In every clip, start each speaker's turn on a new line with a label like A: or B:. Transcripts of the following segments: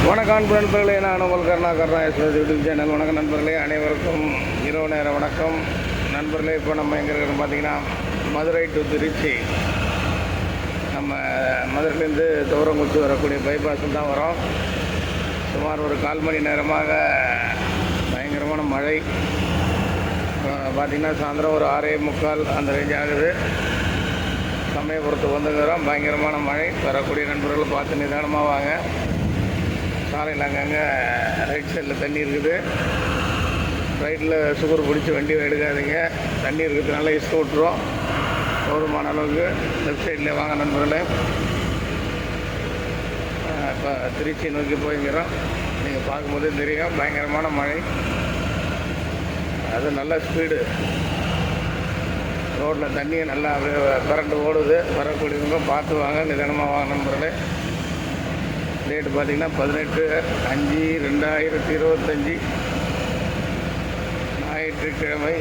A: வணக்கம் நண்பர்களே, நான் உங்கள் கருணா எக்ஸ்பிரஸ் யூடியூப் சேனல். வணக்கம் நண்பர்களே, அனைவருக்கும் இரவு நேர வணக்கம் நண்பர்களே. இப்போ நம்ம எங்கே இருக்கிறோம் பார்த்தீங்கன்னா, மதுரை டு திருச்சி. நம்ம மதுரையிலேருந்து துவரங்குச்சி வரக்கூடிய பைபாஸில் தான் வரோம். சுமார் ஒரு 1/4 மணி நேரமாக பயங்கரமான மழை. பார்த்திங்கன்னா சாயந்தரம் ஒரு 6:45 அந்த ரேஞ்ச் ஆகுது. சமயபுரத்துக்கு வந்துக்கிறோம். பயங்கரமான மழை. வரக்கூடிய நண்பர்கள் பார்த்து நிதானமாக வாங்க. சாலையில் அங்கங்கே ரைட் சைடில் தண்ணி இருக்குது. ரைட்டில் சுகர் பிடிச்சி வண்டி எடுக்காதீங்க. தண்ணி இருக்கிறதுனால இஷ்டம் விட்டுரும். போதுமான அளவுக்கு லெஃப்ட் சைடில் வாங்க நண்பர்களே. இப்போ திருச்சி நோக்கி போய்க்கிறோம். நீங்கள் பார்க்கும்போதே தெரியும், பயங்கரமான மழை. அது நல்ல ஸ்பீடு. ரோட்டில் தண்ணி நல்லா அப்படியே கரண்ட் ஓடுது. வரக்கூடியவங்க பார்த்து வாங்க, நிதானமாக வாங்க நண்பர்களே. டேட்டு பார்த்திங்கன்னா 18/5/2025 ஞாயிற்றுக்கிழமை.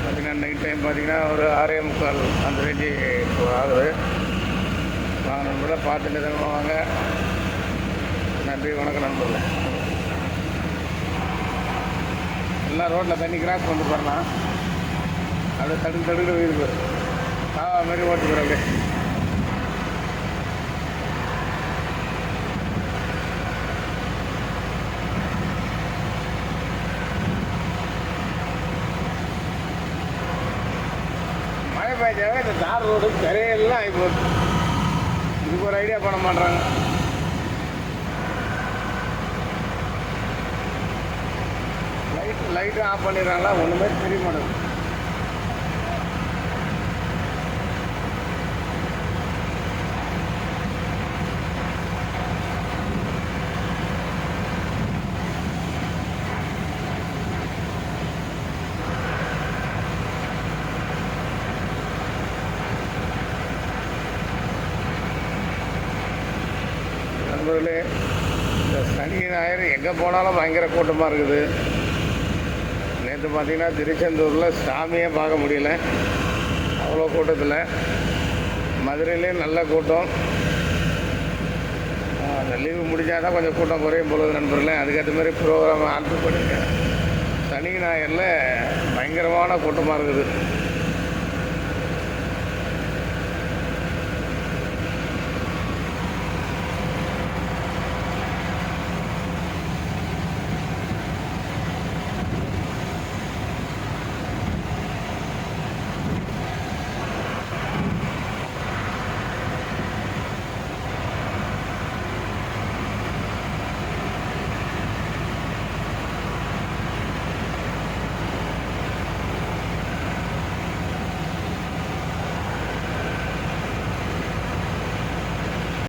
A: பார்த்திங்கன்னா நைட் டைம் பார்த்திங்கன்னா ஒரு 6:45 அந்த ரேஞ்சு ஆகுது. வாங்க நண்பர்களே, பார்த்து நிதானமாக வாங்க. நன்றி, வணக்கம் நண்பர்களே. எல்லாம் ரோட்டில் தண்ணி கிராஸ் பண்ணி போடலாம். அப்படியே தடுக்க வீடு மாரி ஓட்டு போகிற அப்படியே. மழை பெய்ஞ்சாவே இந்த தார் ரோடு கரையெல்லாம் ஆகிப்போகுது. இதுக்கு ஒரு ஐடியா பண்ண மாட்டாங்க. லைட்டு ஆஃப் பண்ணிடுறாங்களா, ஒன்றுமே தெரிய மாட்டேங்குது. நண்பர்களே, இந்த சனி ஞாயிறு எங்கே போனாலும் பயங்கர கூட்டமாக இருக்குது. நேற்று பார்த்திங்கன்னா திருச்செந்தூரில் சாமியே பார்க்க முடியல, அவ்வளோ கூட்டத்தில். மதுரையிலேயும் நல்ல கூட்டம். அந்த லீவு முடிஞ்சால் தான் கொஞ்சம் கூட்டம் குறையும் பொழுது நண்பர்களே. அதுக்கேற்ற மாதிரி ப்ரோக்ராம் ஆல்ட்ரு பண்ணியிருக்கேன். சனி ஞாயிறில் பயங்கரமான கூட்டமாக இருக்குது.